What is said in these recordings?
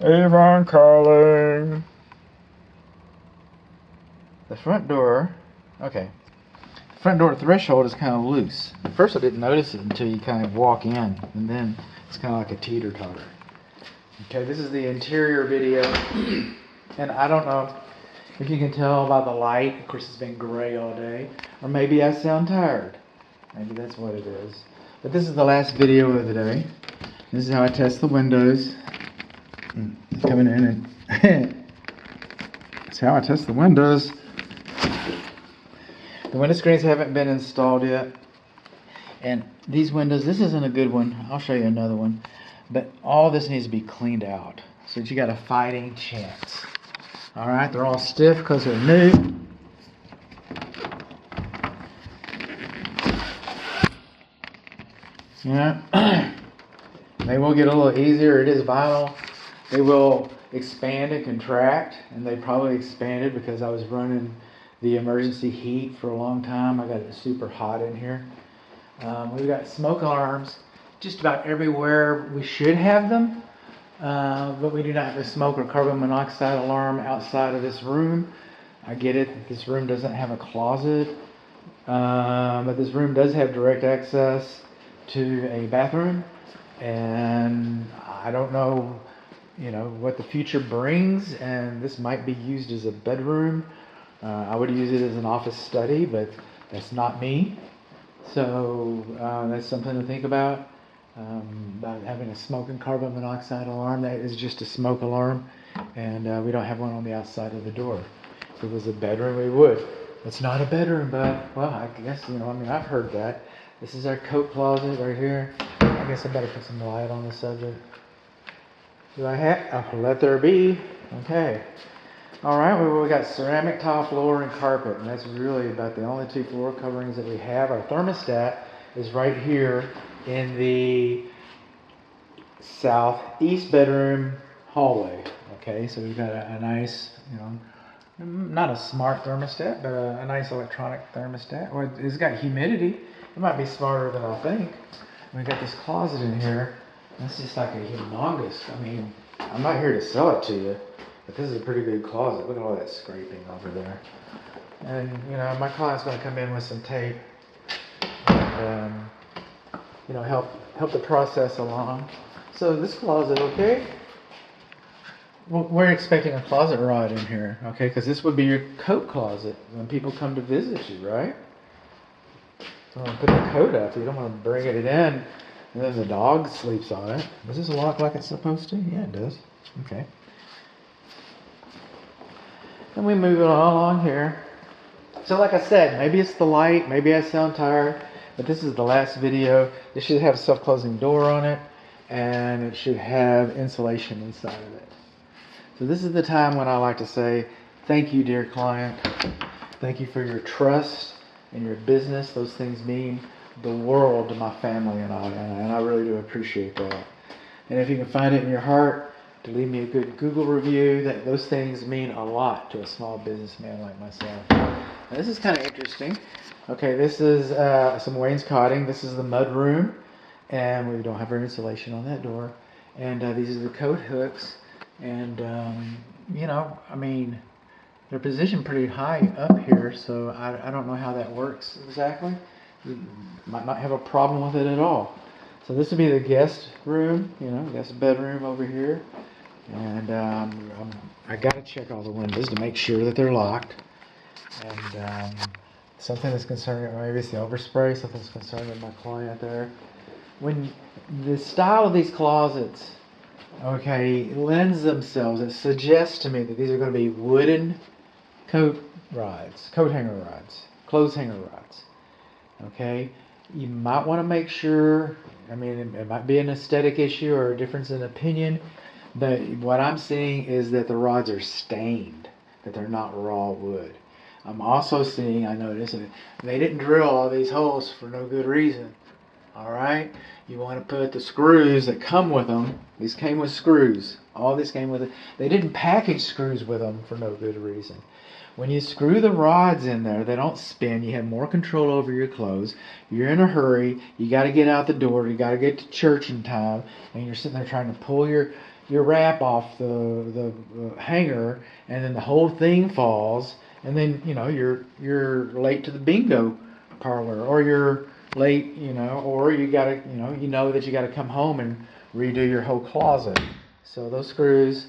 Avon calling. The front door, okay. The front door threshold is kind of loose. At first I didn't notice it until you kind of walk in, and then it's kind of like a teeter-totter. Okay, this is the interior video, and I don't know if you can tell by the light. Of course, it's been gray all day, or maybe I sound tired. Maybe that's what it is. But this is the last video of the day. This is how I test the windows. Coming in and that's how I test the windows. The window screens haven't been installed yet. And these windows, this isn't a good one. I'll show you another one. But all this needs to be cleaned out so that you got a fighting chance. Alright, they're all stiff because they're new. Yeah. They will get a little easier. It is vinyl. They will expand and contract, and they probably expanded because I was running the emergency heat for a long time. I got it super hot in here. We've got smoke alarms just about everywhere we should have them, but we do not have a smoke or carbon monoxide alarm outside of this room. I get it that this room doesn't have a closet, but this room does have direct access to a bathroom, and I don't know what the future brings, and this might be used as a bedroom. I would use it as an office study, but that's not me. So that's something to think about having a smoke and carbon monoxide alarm. That is just a smoke alarm, and we don't have one on the outside of the door. If it was a bedroom, we would. It's not a bedroom, but, well, I guess, I've heard that. This is our coat closet right here. I guess I better put some light on the subject. Do I have? Oh, let there be. Okay. All right. Well, we got ceramic tile floor and carpet, and that's really about the only two floor coverings that we have. Our thermostat is right here in the southeast bedroom hallway. Okay. So we've got a nice, not a smart thermostat, but a nice electronic thermostat. Well, it's got humidity. It might be smarter than I think. We got this closet in here. That's just like a humongous. I'm not here to sell it to you, but this is a pretty good closet. Look at all that scraping over there. And my client's going to come in with some tape and help the process along. So this closet, okay? Well, we're expecting a closet rod in here, okay? Because this would be your coat closet when people come to visit you, right? So I'm gonna put the coat up. You don't want to bring it in, and then the dog sleeps on it. Does this lock like it's supposed to? Yeah, it does. Okay. And we move it all along here. So like I said, maybe it's the light, maybe I sound tired, but this is the last video. This should have a self-closing door on it, and it should have insulation inside of it. So this is the time when I like to say, thank you, dear client. Thank you for your trust and your business. Those things mean the world to my family and I really do appreciate that. And if you can find it in your heart to leave me a good Google review, those things mean a lot to a small businessman like myself. Now, this is kind of interesting. Okay, this is some wainscoting. This is the mud room, and we don't have our insulation on that door. And these are the coat hooks, and they're positioned pretty high up here, so I don't know how that works exactly. You might not have a problem with it at all. So this would be the guest room, guest bedroom over here. And I got to check all the windows to make sure that they're locked. And something that's concerning, maybe it's the overspray, something's concerning my client there. When the style of these closets, lends themselves, it suggests to me that these are going to be wooden coat hanger rods, clothes hanger rods. Okay, you might want to make sure, it might be an aesthetic issue or a difference in opinion, but what I'm seeing is that the rods are stained, that they're not raw wood. I'm also seeing, I noticed, that they didn't drill all these holes for no good reason. Alright, you want to put the screws that come with them. These came with screws. All this came with it. They didn't package screws with them for no good reason. When you screw the rods in there, they don't spin. You have more control over your clothes. You're in a hurry. You got to get out the door. You got to get to church in time. And you're sitting there trying to pull your you wrap off the hanger, and then the whole thing falls, and then you're late to the bingo parlor, or you're late, or you gotta that you gotta come home and redo your whole closet. So those screws,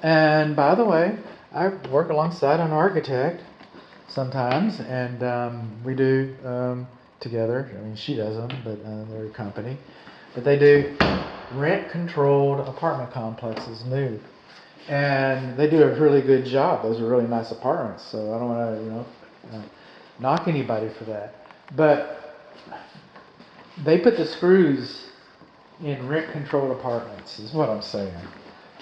And by the way, I work alongside an architect sometimes, and we do together. I mean, she does them, but they're a company. But they do rent-controlled apartment complexes new, and they do a really good job. Those are really nice apartments. So I don't want to, knock anybody for that. But they put the screws in rent-controlled apartments. Is what I'm saying.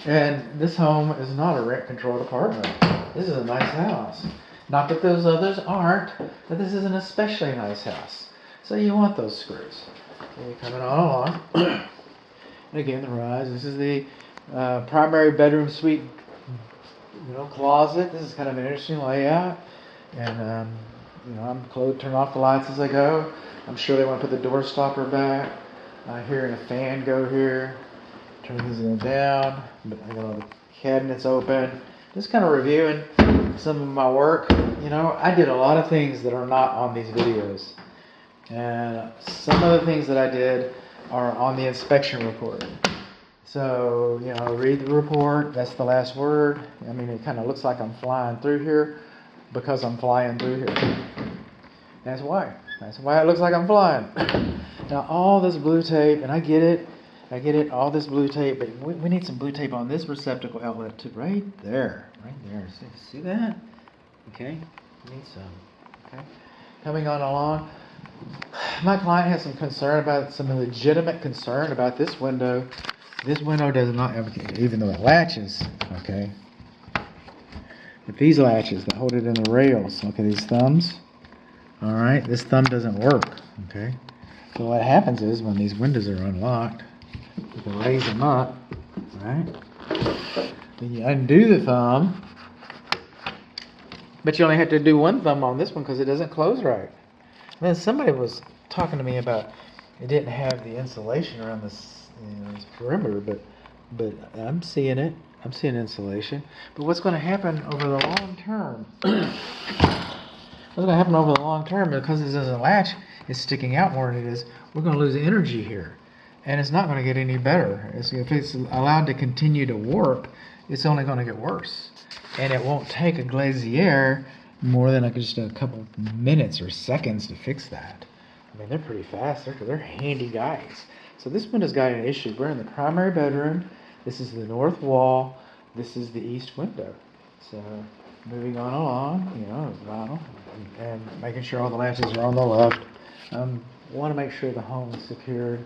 And this home is not a rent-controlled apartment. This is a nice house. Not that those others aren't, but this is an especially nice house. So you want those screws. So you're coming on along. And again, the rise. This is the primary bedroom suite, closet. This is kind of an interesting layout. And I'm turn off the lights as I go. I'm sure they want to put the door stopper back. Hearing a fan go here. Turn this down. But I got all the cabinets open. Just kind of reviewing some of my work. I did a lot of things that are not on these videos. And some of the things that I did are on the inspection report. So, read the report. That's the last word. I mean, it kind of looks like I'm flying through here because I'm flying through here. That's why. That's why it looks like I'm flying. Now, all this blue tape, and I get it, all this blue tape, but we need some blue tape on this receptacle outlet too. Right there. See that? Okay, need some. Okay, coming on along. My client has some legitimate concern about this window. This window does not have, even though it latches, okay. But these latches that hold it in the rails, okay, these thumbs. All right, this thumb doesn't work, okay. So what happens is when these windows are unlocked, you can raise them up, right? Then you undo the thumb, but you only have to do one thumb on this one because it doesn't close right. Then somebody was talking to me about it didn't have the insulation around this, this perimeter, but I'm seeing it. I'm seeing insulation. But what's going to happen over the long term? What's going to happen over the long term, because this doesn't latch, it's sticking out more than it is, we're going to lose energy here. And it's not going to get any better. If it's allowed to continue to warp, it's only going to get worse. And it won't take a glazier more than just a couple minutes or seconds to fix that. I mean, they're pretty fast. They're handy guys. So this window's got an issue. We're in the primary bedroom. This is the north wall. This is the east window. So moving on along, vinyl, and making sure all the latches are on the left. Want to make sure the home is secured.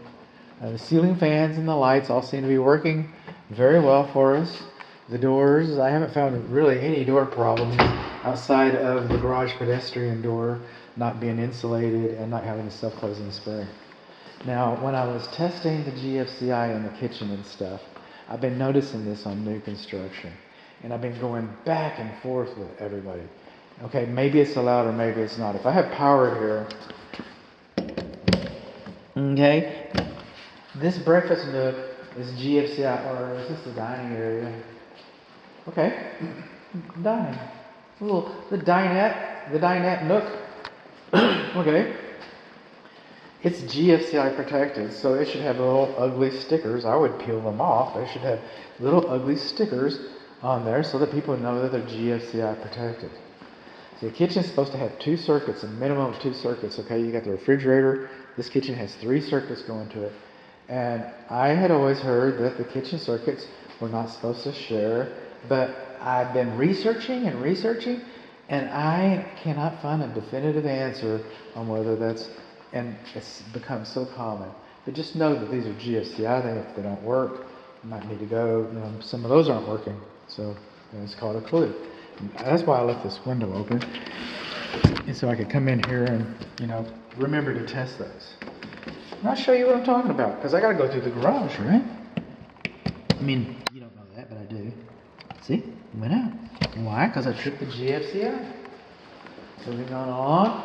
The ceiling fans and the lights all seem to be working very well for us. The doors, I haven't found really any door problems outside of the garage pedestrian door not being insulated and not having a self-closing spray. Now, when I was testing the GFCI in the kitchen and stuff, I've been noticing this on new construction. And I've been going back and forth with everybody. Okay, maybe it's allowed or maybe it's not. If I have power here, okay, this breakfast nook is GFCI, or is this the dining area? Okay, dining. The dinette nook. Okay. It's GFCI protected, so it should have little ugly stickers. I would peel them off. They should have little ugly stickers on there so that people know that they're GFCI protected. So the kitchen's supposed to have 2 circuits, a minimum of 2 circuits. Okay, you got the refrigerator. This kitchen has 3 circuits going to it. And I had always heard that the kitchen circuits were not supposed to share, but I've been researching, and I cannot find a definitive answer on whether that's, and it's become so common. But just know that these are GFCI. If they don't work, you might need to go. Some of those aren't working, so it's called a clue. And that's why I left this window open, and so I could come in here and remember to test those. And I'll show you what I'm talking about, because I got to go through the garage, right? I mean, you don't know that, but I do. See, it went out. Why? Because I tripped the GFCI. Moving on along.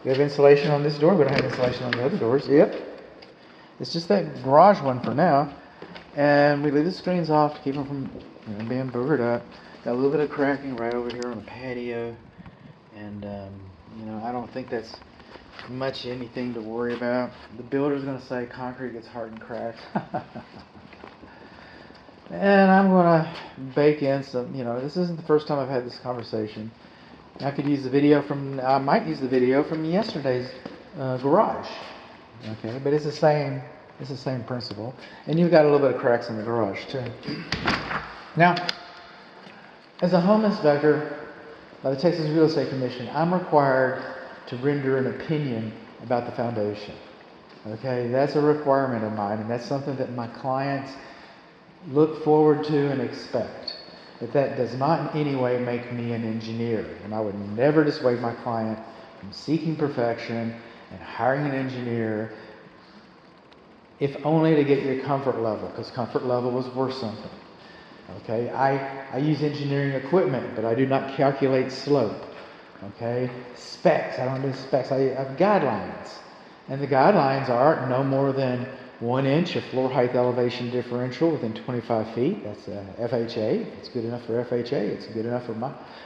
We have insulation on this door. We don't have insulation on the other doors. Yep. It's just that garage one for now. And we leave the screens off to keep them from being boogered up. Got a little bit of cracking right over here on the patio. And, I don't think that's much anything to worry about. The builder's going to say concrete gets hard and cracks. And I'm going to bake in some, this isn't the first time I've had this conversation. I might use the video from yesterday's garage. Okay, but it's the same principle. And you've got a little bit of cracks in the garage too. Now, as a home inspector by the Texas Real Estate Commission, I'm required to render an opinion about the foundation. Okay, that's a requirement of mine, and that's something that my clients look forward to and expect. But that does not in any way make me an engineer, and I would never dissuade my client from seeking perfection and hiring an engineer, if only to get your comfort level, because comfort level is worth something. Okay, I use engineering equipment, but I do not calculate slope. Okay, specs, I don't do specs, I have guidelines. And the guidelines are no more than 1 inch of floor height elevation differential within 25 feet. That's FHA. It's good enough for FHA. It's good enough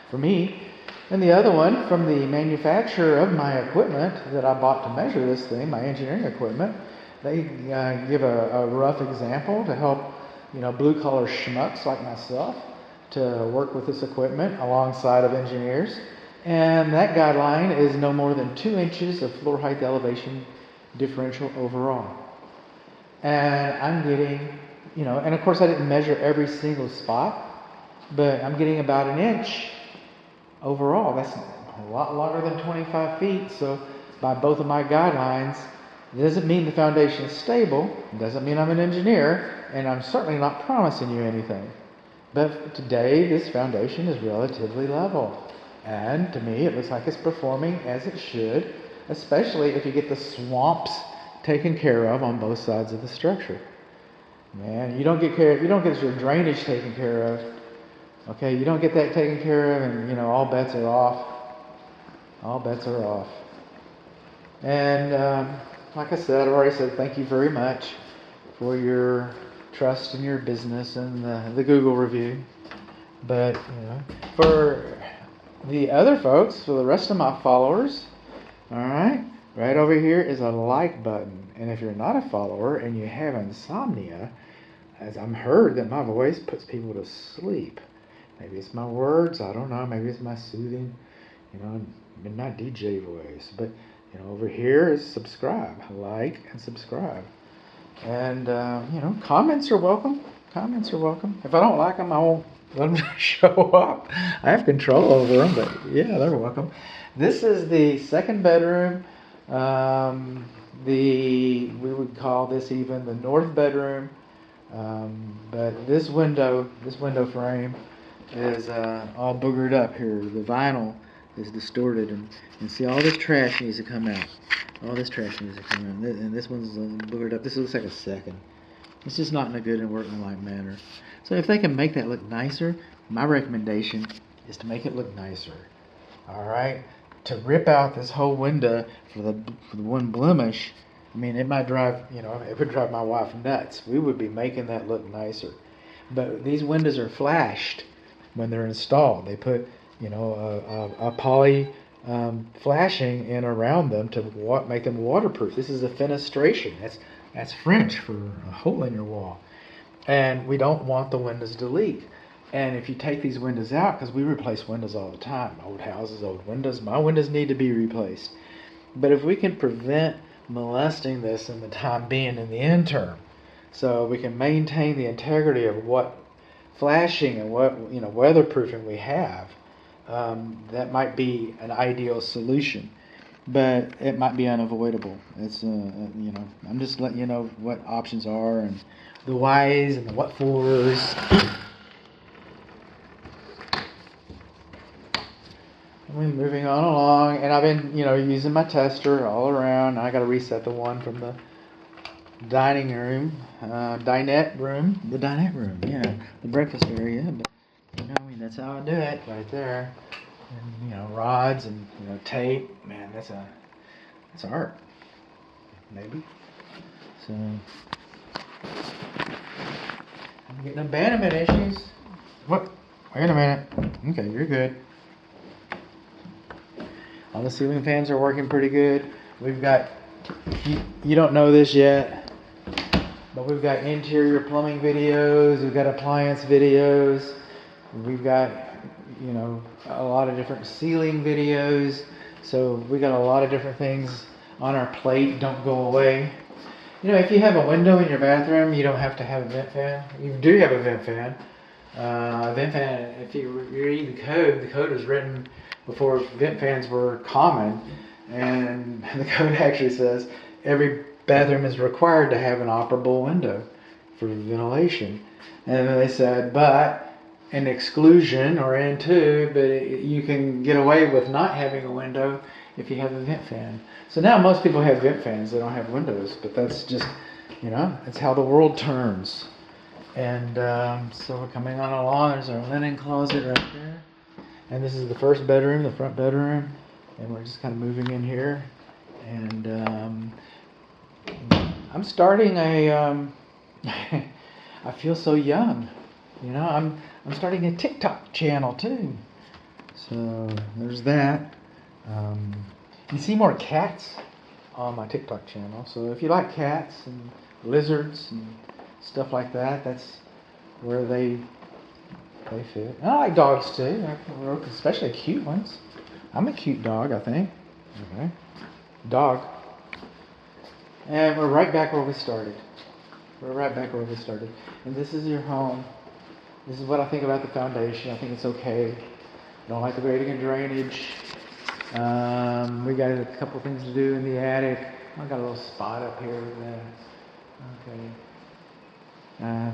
for me. And the other one, from the manufacturer of my equipment that I bought to measure this thing, my engineering equipment, they give a rough example to help blue-collar schmucks like myself to work with this equipment alongside of engineers. And that guideline is no more than 2 inches of floor height elevation differential overall. And I'm getting, and of course I didn't measure every single spot, but I'm getting about 1 inch overall. That's a lot longer than 25 feet. So by both of my guidelines, it doesn't mean the foundation is stable. It doesn't mean I'm an engineer, and I'm certainly not promising you anything. But today, this foundation is relatively level. And to me, it looks like it's performing as it should, especially if you get the swamps taken care of on both sides of the structure. Man, you don't get your drainage taken care of. Okay, you don't get that taken care of, and all bets are off. All bets are off. And like I said, I've already said thank you very much for your trust in your business and the Google review. But for the other folks, for the rest of my followers, all right, right over here is a like button. And if you're not a follower and you have insomnia, as I'm heard that my voice puts people to sleep. Maybe it's my words, I don't know. Maybe it's my soothing, midnight DJ voice. But over here is subscribe, like and subscribe. And comments are welcome. Comments are welcome. If I don't like them, I won't let them show up. I have control over them, but yeah, they're welcome. This is the second bedroom. We would call this even the north bedroom. But this window frame is all boogered up here. The vinyl is distorted, and see, all this trash needs to come out. All this trash needs to come out. And this one's boogered up. This looks like a second. It's just not in a good and workmanlike manner. So if they can make that look nicer, my recommendation is to make it look nicer. All right? To rip out this whole window for the one blemish, I mean, it might drive, it would drive my wife nuts. We would be making that look nicer. But these windows are flashed when they're installed. They put, a poly flashing in around them to make them waterproof. This is a fenestration. That's French for a hole in your wall. And we don't want the windows to leak. And if you take these windows out, because we replace windows all the time, old houses, old windows, my windows need to be replaced. But if we can prevent molesting this in the time being in the interim, so we can maintain the integrity of what flashing and what weatherproofing we have, that might be an ideal solution. But it might be unavoidable. It's I'm just letting you know what options are and the whys and the what fors. We're moving on along, and I've been using my tester all around. I got to reset the one from the dining room, dinette room, the breakfast area. But that's how I do it right there. And rods and tape. Man, that's art. Maybe. So Getting abandonment issues. What? Wait a minute. Okay, you're good. All the ceiling fans are working pretty good. We've got, you don't know this yet, but we've got interior plumbing videos, we've got appliance videos, we've got, you know, a lot of different ceiling videos. So we got a lot of different things on our plate. Don't go away. You know, if you have a window in your bathroom, you don't have to have a vent fan. You do have a vent fan. Vent fan, if you read the code was written before vent fans were common, and the code actually says every bathroom is required to have an operable window for ventilation. And then they said, but an exclusion or into, but you can get away with not having a window if you have a vent fan. So now most people have vent fans, they don't have windows, but that's just, you know, it's how the world turns. And so we're coming on along. There's our linen closet right there. And this is the first bedroom, the front bedroom. And we're just kind of moving in here. And I'm starting a, I feel so young. You know, I'm starting a TikTok channel too. So there's that. You see more cats on my TikTok channel. So if you like cats and lizards and stuff like that, that's where they fit. And I like dogs too, especially cute ones. I'm a cute dog, I think. Okay. Dog. And we're right back where we started. And this is your home. This is what I think about the foundation. I think it's okay. Don't like the grading and drainage. We got a couple things to do in the attic. I got a little spot up here with that. Okay.